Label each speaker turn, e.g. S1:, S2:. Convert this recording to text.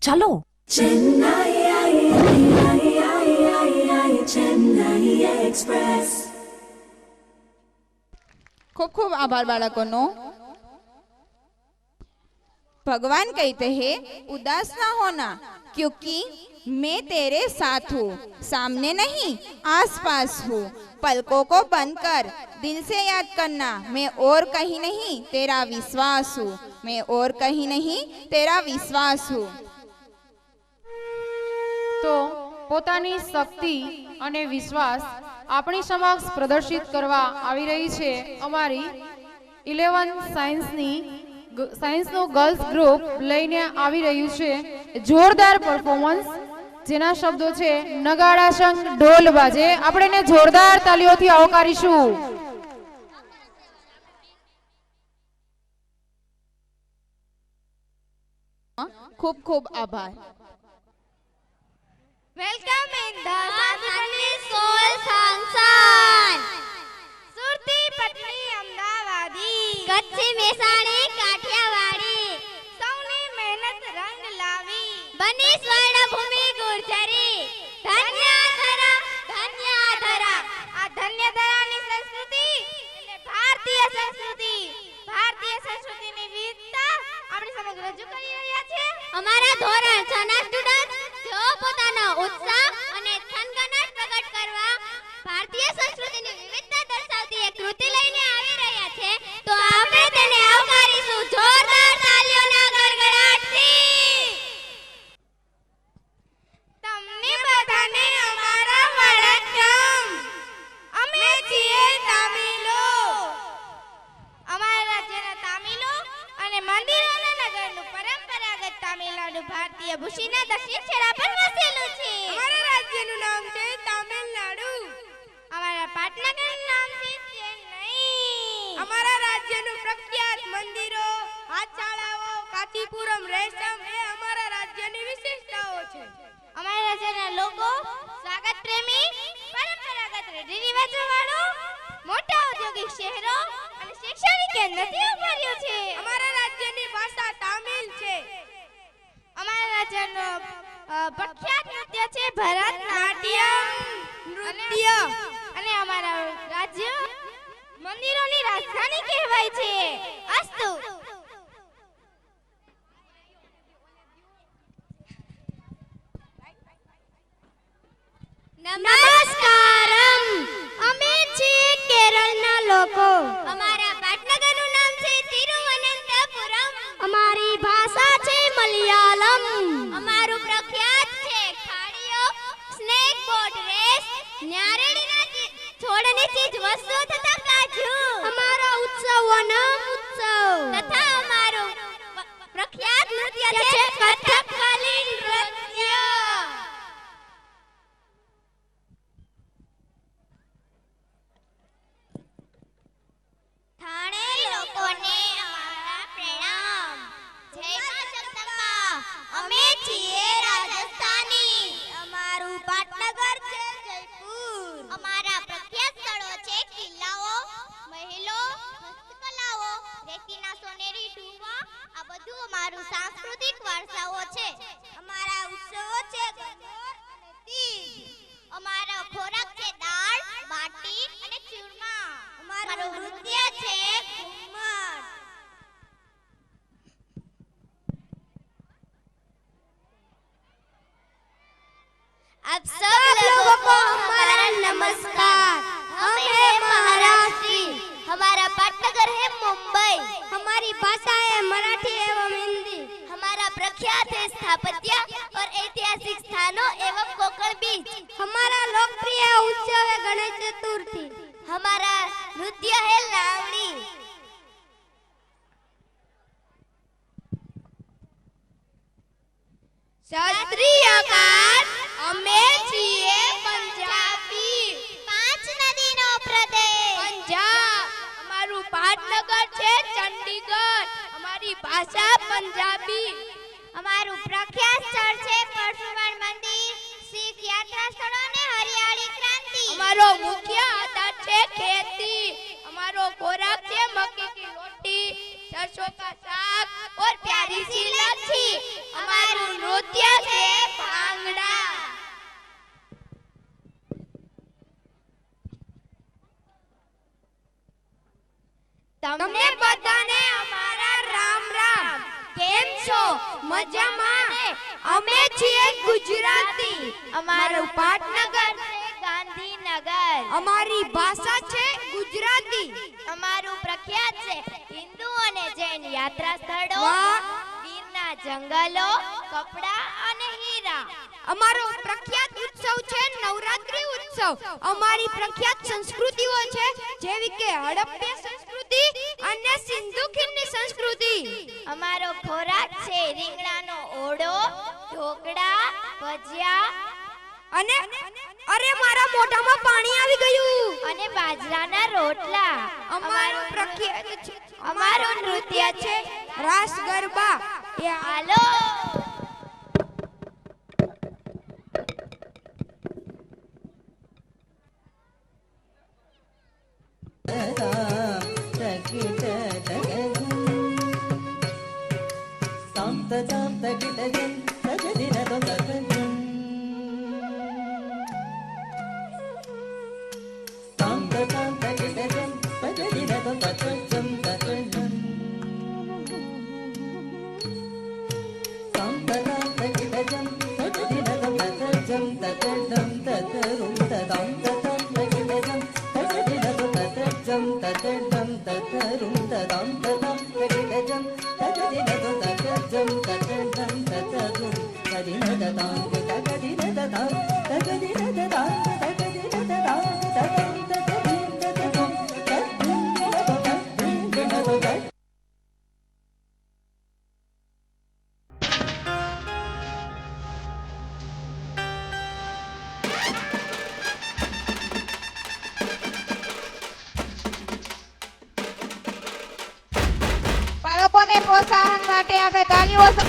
S1: चलो।
S2: चेन्नई एक्सप्रेस।
S3: खूब खूब आभार बालकों। भगवान कहते हैं उदास ना होना, क्योंकि मैं तेरे साथ हूँ, सामने नहीं आसपास हूँ। पलकों को बंद कर दिल से याद करना, मैं और कहीं नहीं तेरा विश्वास हूँ, मैं और कहीं नहीं तेरा विश्वास हूँ।
S4: तो પોતાની શક્તિ અને વિશ્વાસ આપણી સમક્ષ પ્રદર્શિત કરવા આવી રહી છે અમારી 11 સાયન્સનું ગર્લ્સ ગ્રુપ લઈને આવી રહ્યું છે જોરદાર પરફોર્મન્સ, જેના શબ્દો છે નગાડા સંગ ઢોલ બાજે. આપણે એને જોરદાર તાલીઓથી આવકારીશું.
S3: खूब खूब आभार.
S5: Welcome in the Sunny Soul Sunshine. સુરતી પટની અમદાવાદી, કચ્છી મેસાણી કાઠિયાવાડી, સૌની મહેનત રંગ લાવી, બની સ્વર્ણભૂમિ ગુર્જરી. ધન્ય ધરા, આ ધન્ય ધરાની સંસ્કૃતિ એટલે ભારતીય સંસ્કૃતિ. ભારતીય સંસ્કૃતિની વિવિધતા આપણી સમગ્ર રજૂ કરી રહ્યા છે અમારા ધોરણ 6 ના સ્ટુડન્ટ, જો પોતાનો ઉત્સાહ અને થનગનાટ પ્રગટ કરવા ભારતીય સંસ્કૃતિની વિવિધતા દર્શાવતી એક કૃતિ લઈને આવી રહ્યા છે, તો આપણે તેને આવકારીશું જોરદાર તાલીઓના ગડગડાટથી. તમને બધાને અમારા વડક્કમ. અમે છીએ તામિલો. અમારા રાજ્યના તામિલો અને મંદિરોના નગરનું પરંપરાગત તામિલનાડુ ભારતીય ભૂમિના દક્ષિણ છેડા પર વસેલું છે. અમારા રાજ્યનું નામ છે તામિલનાડુ. અમારા પાટનગરનું નામ છે ચેન્નઈ. અમારા રાજ્યનું પ્રખ્યાત મંદિરો, હાથશાળાઓ, કાંચીપુરમ રેશમ એ અમારા રાજ્યની વિશેષતાઓ છે. અમારા રાજ્યના લોકો સ્વાગત પ્રેમી, પરંપરાગત રીતિ રિવાજો વાળો, મોટા ઔદ્યોગિક શહેરો અને શૈક્ષણિક કેન્દ્રથી ઉભર્યું છે. અમારા રાજ્યની ભાષા તામિલ છે. અમારા રાજ્યનો પ્રખ્યાત નૃત્ય છે ભરતનાટ્યમ નૃત્ય. અને અમારા રાજ્ય મંદિરોની રાજધાની કહેવાય છે. અસ્તુ. નમસ્કારમ. અમે છીએ કેરળના લોકો. અમારા પાટનગરનું નામ છે તિરુવનંતપુરમ. અમારી ભાષા છે મલયાલમ. અમારું પ્રખ્યાત છે ખાડીઓ, સ્નેક બોટ રેસ, નારળીના છોડની ચીજ વસ્તુઓ તથા કાજુ. અમારો ઉત્સવ ઓનમ ઉત્સવ તથા અમારું પ્રખ્યાત નૃત્ય છે કથકલી નૃત્ય. થાણે લોકોને અમારા પ્રણામ. જય મા જગદંબા. અમે છીએ રાજસ્થાની. અમારું પાટનગર છે જયપુર. અમારા પ્રખ્યાત સ્થળો છે કિલ્લાઓ, મહેલો, હસ્તકલાઓ, રેતીના સોનેરી ઢૂંવા. આ બધું અમારું સાંસ્કૃતિક વારસાઓ છે. અમારા ઉત્સવો છે ગણગોર અને તીજ. અમારો ખોરાક છે દાળ, બાટી અને ચૂરમા. અમારું નૃત્ય છે ઘુમ્મર. आप सब लोगों को हमारा नमस्कार. हम हैं महाराष्ट्री. हमारा पाटनगर है मुंबई. हमारी भाषा है मराठी एवं हिंदी. हमारा प्रख्यात है स्थापत्य और ऐतिहासिक स्थानों एवं कोकण बीच. हमारा लोकप्रिय उत्सव है गणेश चतुर्थी. हमारा नृत्य है लावणी. શાસ્ત્રીયકાર. અમે છીએ પંજાબી. 5 નદીનો પ્રદેશ પંજાબ. અમારું પાટનગર છે ચંડીગઢ. અમારી ભાષા પંજાબી. અમારું પ્રખ્યાત સ્થળ છે પરશુરામ મંદિર, શીખ યાત્રા સ્થળો અને હરિયાળી ક્રાંતિ. અમારો મુખ્ય આધાર છે ખેતી. અમારો ખોરાક છે મક્કી की रोटी, सरसों का साग और प्यारी सी लच्छी. हमारू नृत्य તમને બધાને અમારા રામ રામ. કેમ છો? મજામાં? અમે છીએ ગુજરાતી. અમારું પાટનગર છે ગાંધીનગર. અમારી ભાષા છે ગુજરાતી. અમારું પ્રખ્યાત છે હિન્દુ અને જૈન યાત્રા સ્થળો, ગીરના જંગલો, કપડા અને હીરા. અમારો પ્રખ્યાત ઉત્સવ છે નવરાત્રી ઉત્સવ. અમારી પ્રખ્યાત સંસ્કૃતિઓ છે જેવી કે હડપ્પા સંસ્કૃતિ અને સિંધુ ખીણની સંસ્કૃતિ. અમારો ખોરાક છે રીંગણાનો ઓળો, ઢોકળા, ભજીયા અને અરે મારા મોઢામાં પાણી આવી ગયું. અને બાજરાના રોટલા. અમારું પ્રખ્યાત છે અમારું નૃત્ય છે રાસ ગરબા. એ હાલો
S3: બાળકોને પ્રોત્સાહન માટે આપણે તાળીઓ